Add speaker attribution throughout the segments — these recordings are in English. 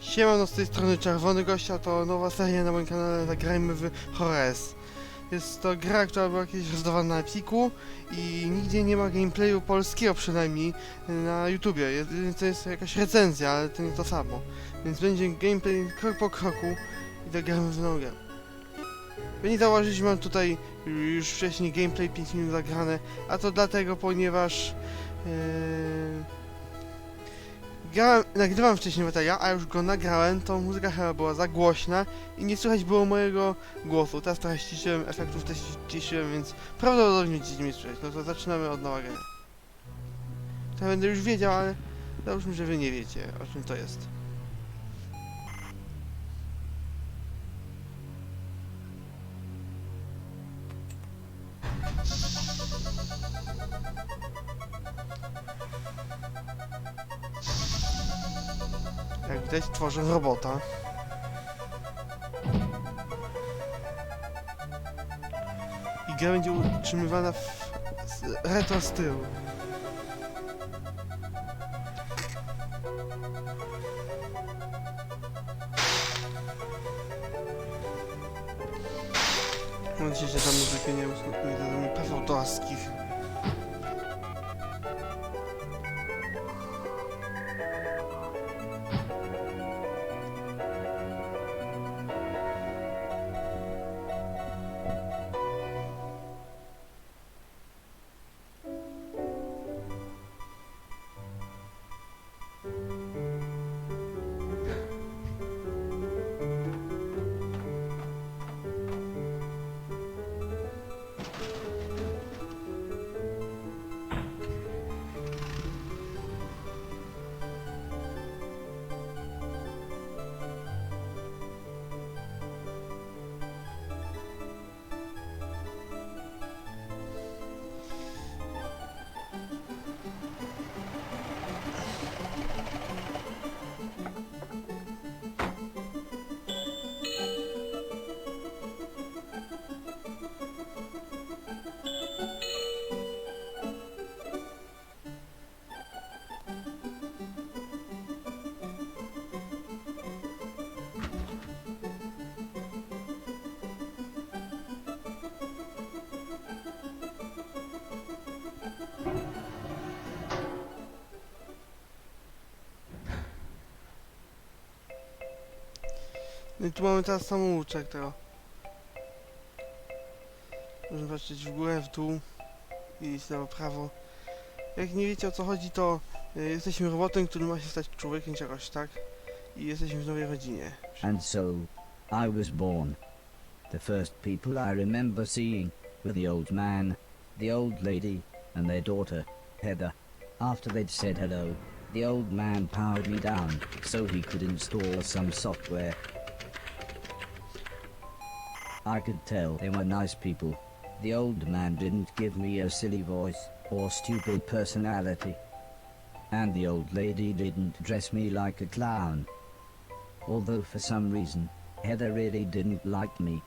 Speaker 1: Siemano, z tej strony Czerwony Gościa, to nowa seria na moim kanale Zagrajmy w Horace. Jest to gra, która była kiedyś rozdawana na Epiku i nigdzie nie ma gameplayu polskiego przynajmniej na YouTubie. To jest jakaś recenzja, ale to nie to samo. Więc będzie gameplay krok po kroku i zagramy w nogę. Wy nie zauważyliście, mam tutaj już wcześniej gameplay 5 minut zagrane, a to dlatego, ponieważ nagrywam wcześniej materiał, a już go nagrałem, to muzyka chyba była za głośna i nie słychać było mojego głosu. Teraz trochę ściszyłem, efektów też ściszyłem, więc prawdopodobnie dziś nie słychać. No to zaczynamy od nowego. To będę już wiedział, ale załóżmy, że wy nie wiecie, o czym to jest. Jak widać, tworzę robota. I gra będzie utrzymywana w retro stylu. Mam nadzieję, że ta muzyka nie da mi praw autorskich. No i tu mamy teraz samouczek tego. Możemy patrzeć w górę, w dół i w lewo, prawo. Jak nie wiecie, o co chodzi, to jesteśmy robotem, który ma się stać człowiekiem czegoś, tak? I jesteśmy w nowej rodzinie.
Speaker 2: And so, I was born. The first people I remember seeing were the old man, the old lady, and their daughter, Heather. After they'd said hello, the old man powered me down so he could install some software. I could tell they were nice people. The old man didn't give me a silly voice or stupid personality. And the old lady didn't dress me like a clown. Although for some reason, Heather really didn't like me.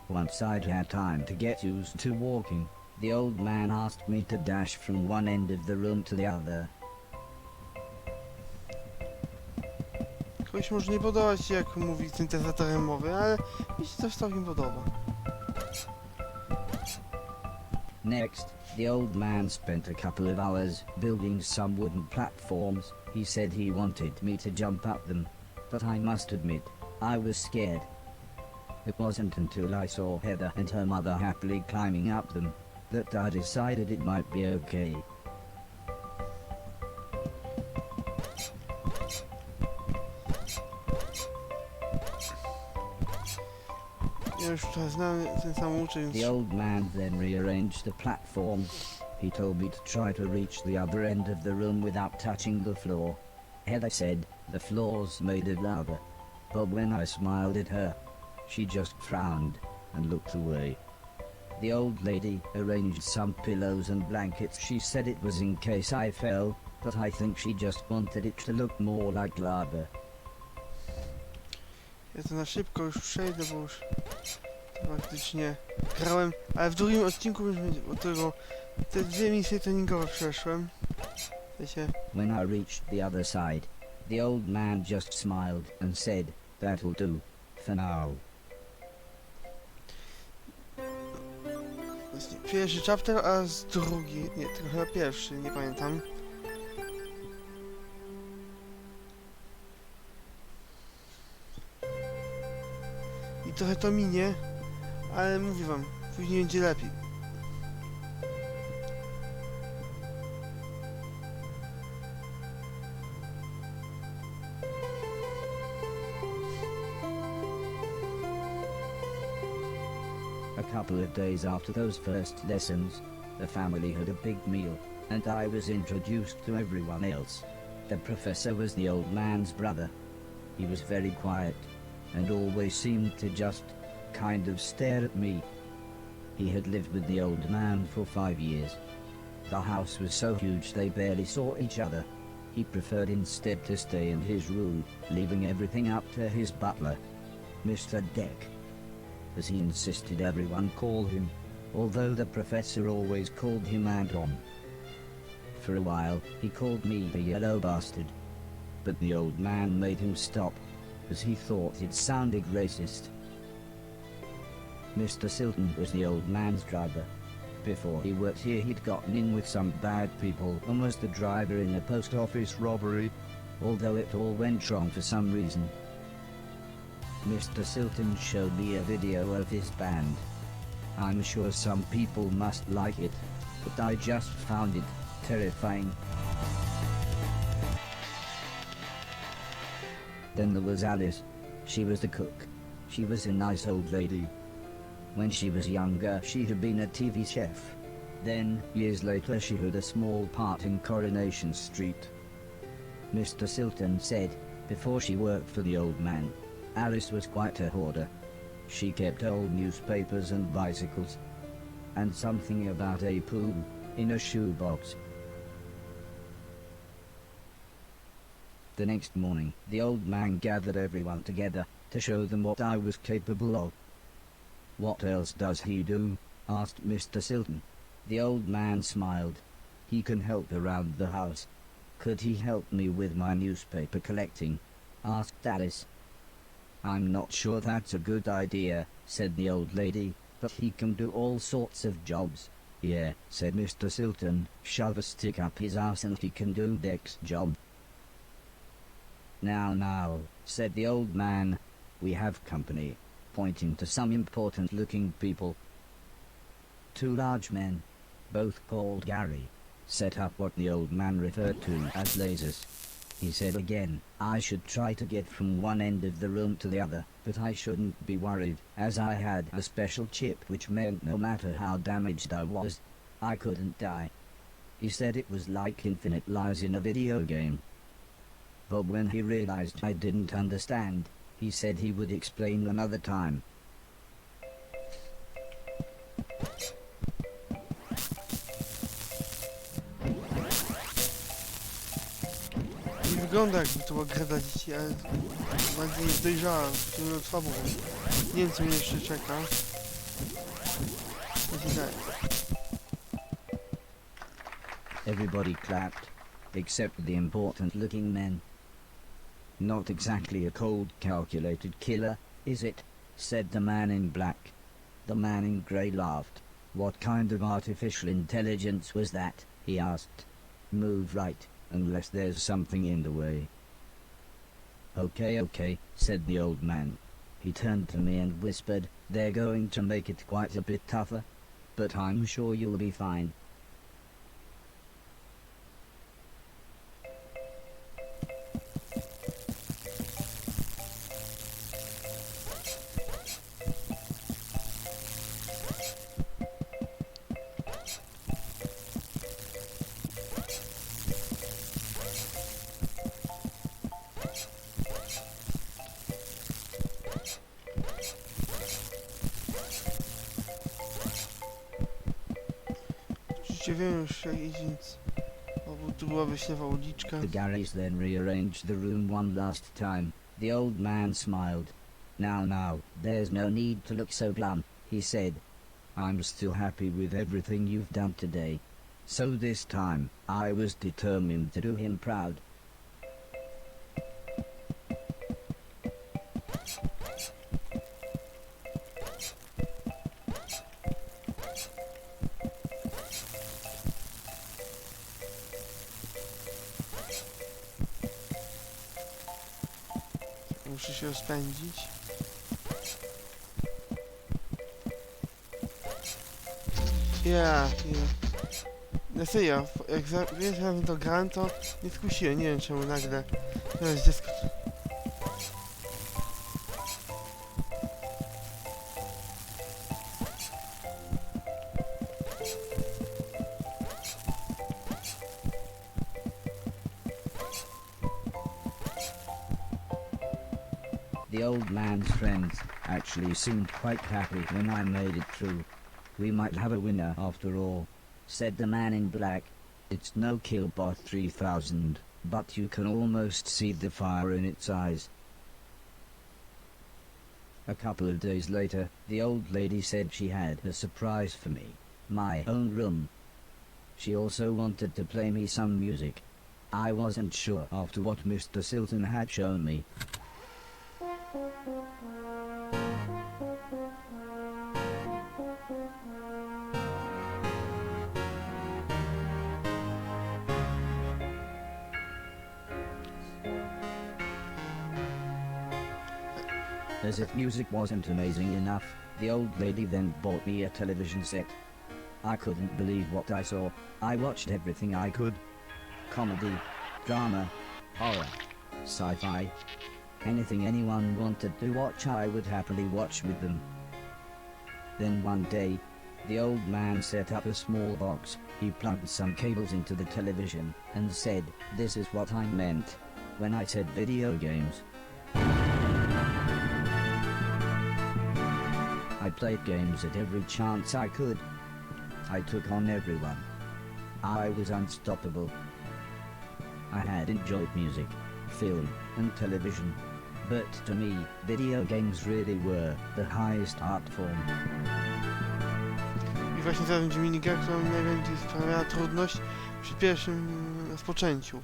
Speaker 2: Once I'd had time to get used to walking, the old man asked me to dash from one end of the room to the other.
Speaker 1: Kogoś może nie podobać się, jak mówi syntezatorem mowy, ale mi się coś całkiem podoba.
Speaker 2: Next, the old man spent a couple of hours building some wooden platforms. He said he wanted me to jump up them, but I must admit, I was scared. It wasn't until I saw Heather and her mother happily climbing up them that I decided it might be okay.
Speaker 1: Ja już trochę znam ten samouczek, więc...
Speaker 2: The old man then rearranged the platforms. He told me to try to reach the other end of the room without touching the floor. Heather said the floor's made of lava, but when I smiled at her, she just frowned and looked away. The old lady arranged some pillows and blankets. She said it was in case I fell, but I think she just wanted it to look more like lava.
Speaker 1: Ja to na szybko już przejdę, bo już faktycznie grałem, ale w drugim odcinku już będzie, od którego te dwie misje treningowe przeszłem. Wiecie?
Speaker 2: When I reached the other side, The old man just smiled and said, "That'll do, for now."
Speaker 1: Właśnie, pierwszy chapter, a z drugi... Nie, tylko chyba pierwszy, nie pamiętam. I trochę to minie, ale mówię wam, później będzie lepiej.
Speaker 2: A couple of days after those first lessons, the family had a big meal, and I was introduced to everyone else. The professor was the old man's brother. He was very quiet, and always seemed to just kind of stare at me. He had lived with the old man for 5 years. The house was so huge they barely saw each other. He preferred instead to stay in his room, leaving everything up to his butler, Mr. Deck, as he insisted everyone call him, although the professor always called him Anton. For a while, he called me the yellow bastard, but the old man made him stop, as he thought it sounded racist. Mr. Silton was the old man's driver. Before he worked here, he'd gotten in with some bad people and was the driver in a post office robbery, although it all went wrong for some reason. Mr. Silton showed me a video of his band. I'm sure some people must like it, but I just found it terrifying. Then there was Alice. She was the cook. She was a nice old lady. When she was younger, she had been a TV chef. Then, years later, she had a small part in Coronation Street. Mr. Silton said, before she worked for the old man, Alice was quite a hoarder. She kept old newspapers and bicycles, and something about a poo in a shoebox. The next morning, the old man gathered everyone together to show them what I was capable of. "What else does he do?" asked Mr. Silton. The old man smiled. "He can help around the house." "Could he help me with my newspaper collecting?" asked Alice. "I'm not sure that's a good idea," said the old lady, "but he can do all sorts of jobs." "Yeah," said Mr. Silton, "shove a stick up his ass and he can do Deck's job." Now, said the old man, "we have company," pointing to some important-looking people. 2 large men, both called Gary, set up what the old man referred to as lasers. He said again, I should try to get from one end of the room to the other, but I shouldn't be worried, as I had a special chip which meant no matter how damaged I was, I couldn't die. He said it was like infinite lives in a video game. But when he realized I didn't understand, he said he would explain another time.
Speaker 1: Nie wygląda jakby to była gra dla dzieci, ale bardziej jest dojrzała, w fabułą. Nie wiem co mnie jeszcze czeka.
Speaker 2: Everybody clapped, except the important-looking men. "Not exactly a cold, calculated killer, is it?" said the man in black. The man in grey laughed. "What kind of artificial intelligence was that?" he asked. "Move right, unless there's something in the way." Okay, said the old man. He turned to me and whispered, "They're going to make it quite a bit tougher, but I'm sure you'll be fine."
Speaker 1: Oczywiście wiem już jak iść, więc... O, tu była wyśniewa uliczka.
Speaker 2: The Garys then rearranged the room one last time. The old man smiled. Now, there's no need to look so glum," he said. "I'm still happy with everything you've done today. So this time, I was determined to do him proud."
Speaker 1: Muszę się rozpędzić. Ja. Na serio, jak wiesz, ja to grałem, to nie skusiłem, nie wiem czemu nagle. Teraz dziecko.
Speaker 2: The old man's friends actually seemed quite happy when I made it through. We might have a winner after all, said the man in black. It's no Killbot 3000, but you can almost see the fire in its eyes. A couple of days later, the old lady said she had a surprise for me. My own room. She also wanted to play me some music. I wasn't sure after what Mr. Silton had shown me. As if music wasn't amazing enough, the old lady then bought me a television set. I couldn't believe what I saw. I watched everything I could. Comedy, drama, horror, sci-fi. Anything anyone wanted to watch I would happily watch with them. Then one day, the old man set up a small box. He plugged some cables into the television and said, "This is what I meant when I said video games." I played games at every chance I could. I took on everyone. I was unstoppable. I had enjoyed music, film, and television. But to me, video games really were the highest art form.
Speaker 1: I właśnie teraz będzie minigra, która mi najbardziej sprawiała trudność przy pierwszym rozpoczęciu.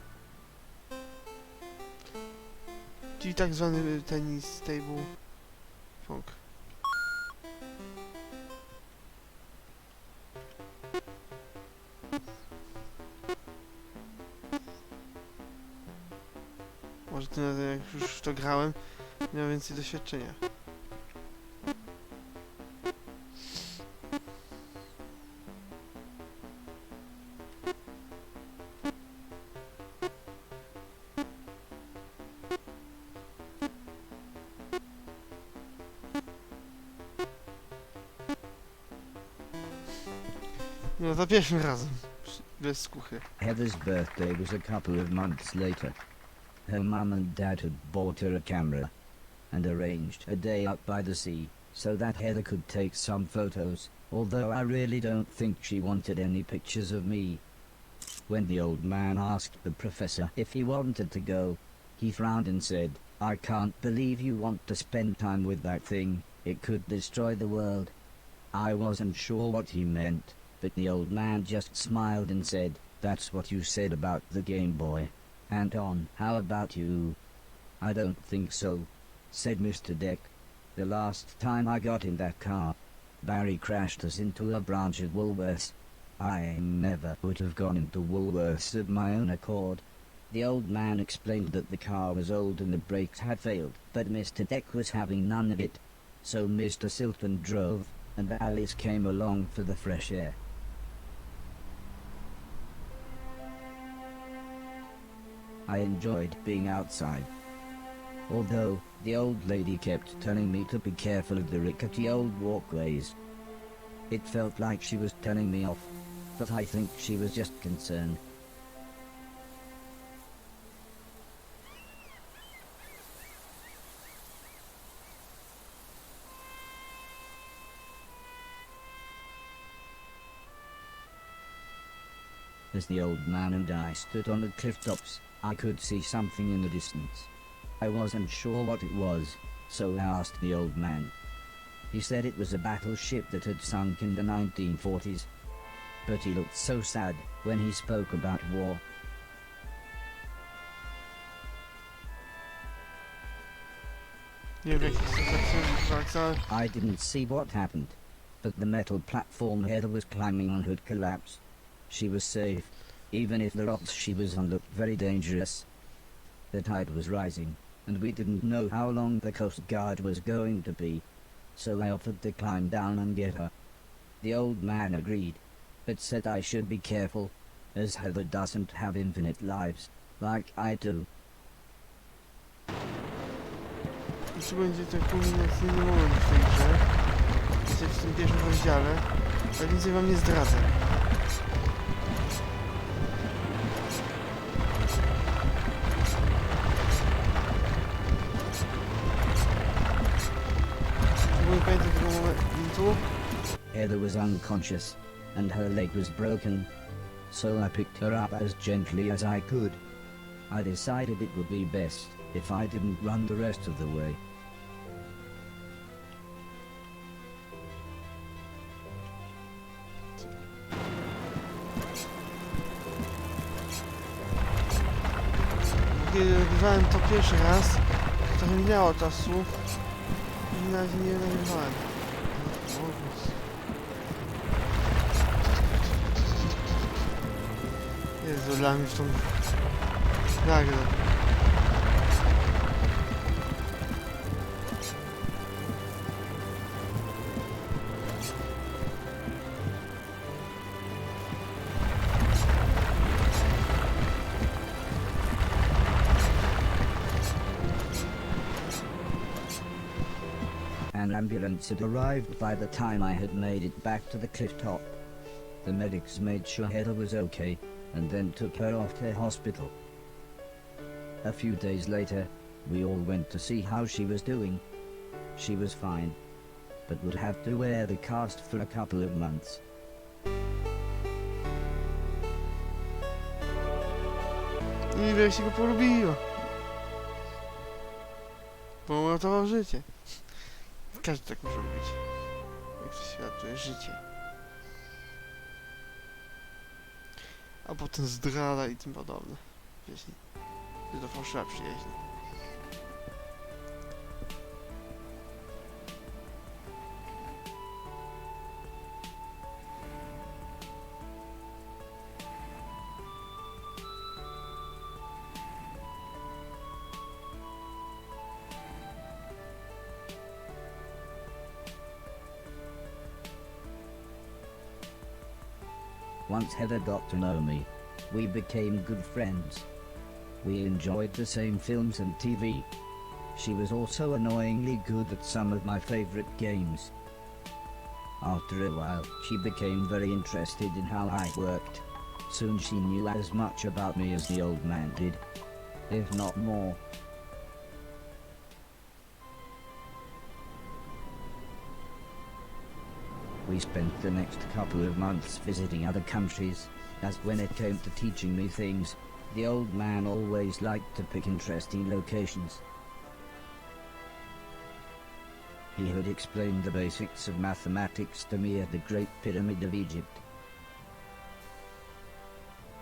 Speaker 1: Czyli tak zwany tenis table funk. Może tym razem, jak już w to grałem, miałem więcej doświadczenia. No, za pierwszym razem. Bez skuchy.
Speaker 2: Heather's birthday was a couple of months later. Her mum and dad had bought her a camera and arranged a day out by the sea so that Heather could take some photos, although I really don't think she wanted any pictures of me. When the old man asked the professor if he wanted to go, he frowned and said, "I can't believe you want to spend time with that thing. It could destroy the world." I wasn't sure what he meant, but the old man just smiled and said, "That's what you said about the Game Boy. Anton, how about you?" "I don't think so," said Mr. Deck. "The last time I got in that car, Barry crashed us into a branch at Woolworths. I never would have gone into Woolworths of my own accord." The old man explained that the car was old and the brakes had failed, but Mr. Deck was having none of it. So Mr. Silton drove, and Alice came along for the fresh air. I enjoyed being outside. Although, the old lady kept telling me to be careful of the rickety old walkways. It felt like she was telling me off, but I think she was just concerned. As the old man and I stood on the cliff tops, I could see something in the distance. I wasn't sure what it was, so I asked the old man. He said it was a battleship that had sunk in the 1940s. But he looked so sad when he spoke about war.
Speaker 1: Nie wiem, jak to
Speaker 2: I didn't see what happened, but the metal platform Heather was climbing on had collapsed. She was safe, even if the rocks she was on looked very dangerous. The tide was rising, and we didn't know how long the Coast Guard was going to be, so I offered to climb down and get her. The old man agreed, but said I should be careful, as Heather doesn't have infinite lives, like I do.
Speaker 1: I tu będzie ten kulminacyjny moment w tej grze. Jest jak w tym pierwszym rozdziale, ale więcej wam nie zdradzę. Nie pamiętam tego momentu.
Speaker 2: Heather was unconscious, and her leg was broken, so I picked her up as gently as I could. I decided it would be best if I didn't run the rest of the way.
Speaker 1: Kiedy nagrywałem to pierwszy raz, trochę minęło czasu i na razie nie nagrywałem. Jezu, dla mnie w tą... nagle.
Speaker 2: An ambulance had arrived by the time I had made it back to the cliff top. The medics made sure Heather was okay, and then took her off to hospital. A few days later, we all went to see how she was doing. She was fine, but would have to wear the cast for a couple of months.
Speaker 1: I wreszcie go polubiła. Bo uratował życie. Każdy tak może robić. Jak przeświadczuje życie. A potem zdrada i tym podobne. Wcześniej. To fałszywa przyjaźń.
Speaker 2: Once Heather got to know me, we became good friends. We enjoyed the same films and TV. She was also annoyingly good at some of my favorite games. After a while, she became very interested in how I worked. Soon she knew as much about me as the old man did, if not more. We spent the next couple of months visiting other countries, as when it came to teaching me things, the old man always liked to pick interesting locations. He had explained the basics of mathematics to me at the Great Pyramid of Egypt.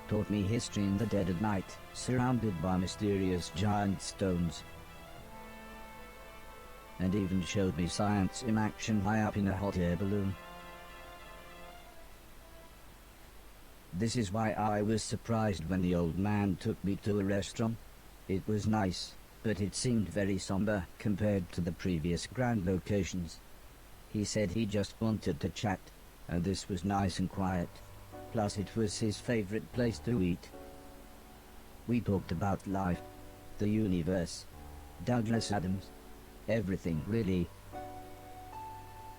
Speaker 2: Taught me history in the dead of night, surrounded by mysterious giant stones. And even showed me science in action high up in a hot air balloon. This is why I was surprised when the old man took me to a restaurant. It was nice, but it seemed very somber compared to the previous grand locations. He said he just wanted to chat, and this was nice and quiet. Plus it was his favorite place to eat. We talked about life, the universe, Douglas Adams, everything really.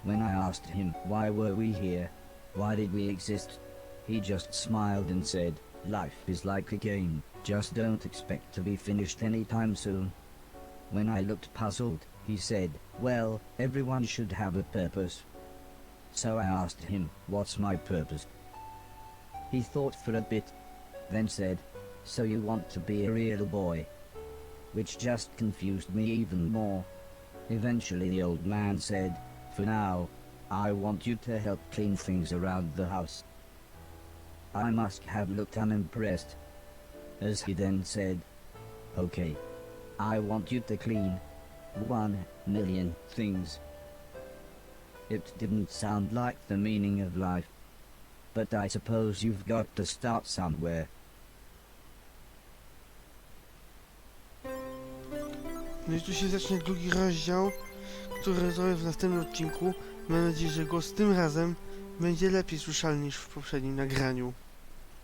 Speaker 2: When I asked him why were we here, why did we exist, he just smiled and said, life is like a game, just don't expect to be finished anytime soon. When I looked puzzled, he said, well, everyone should have a purpose. So I asked him, what's my purpose? He thought for a bit, then said, so you want to be a real boy? Which just confused me even more. Eventually the old man said, for now, I want you to help clean things around the house. I must have looked unimpressed, as he then said, okay, I want you to clean 1,000,000 things. It didn't sound like the meaning of life, but I suppose you've got to start somewhere.
Speaker 1: No i tu się zacznie drugi rozdział, który zrobię w następnym odcinku. Mam nadzieję, że głos tym razem będzie lepiej słyszalny niż w poprzednim nagraniu.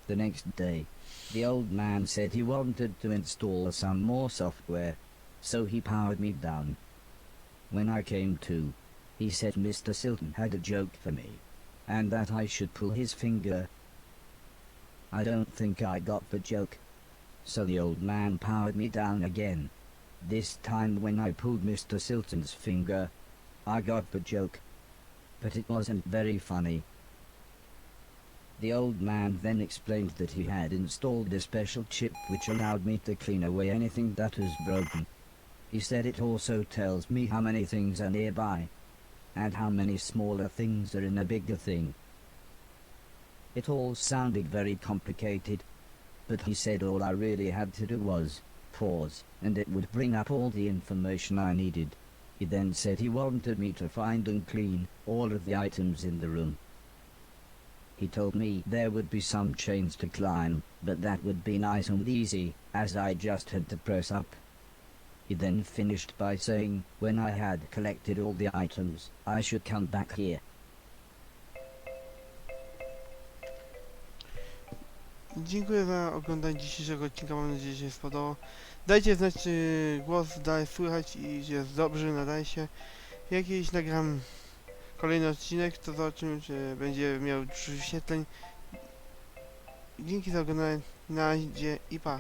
Speaker 2: The next day, the old man said he wanted to install some more software, so he powered me down. When I came to, he said Mr. Silton had a joke for me, and that I should pull his finger. I don't think I got the joke, so the old man powered me down again. This time when I pulled Mr. Silton's finger, I got the joke, but it wasn't very funny. The old man then explained that he had installed a special chip which allowed me to clean away anything that was broken. He said it also tells me how many things are nearby, and how many smaller things are in a bigger thing. It all sounded very complicated, but he said all I really had to do was pause, and it would bring up all the information I needed. He then said he wanted me to find and clean all of the items in the room. He told me there would be some chains to climb, but that would be nice and easy, as I just had to press up. He then finished by saying, when I had collected all the items, I should come back here.
Speaker 1: Dziękuję za oglądanie dzisiejszego odcinka, mam nadzieję, że się spodobał. Dajcie znać, czy głos daje słychać i że jest dobry, nadaje się. Jakiś nagram kolejny odcinek, to zobaczymy, czy będzie miał dużo wyświetleń. Dzięki za oglądanie, na razie i pa.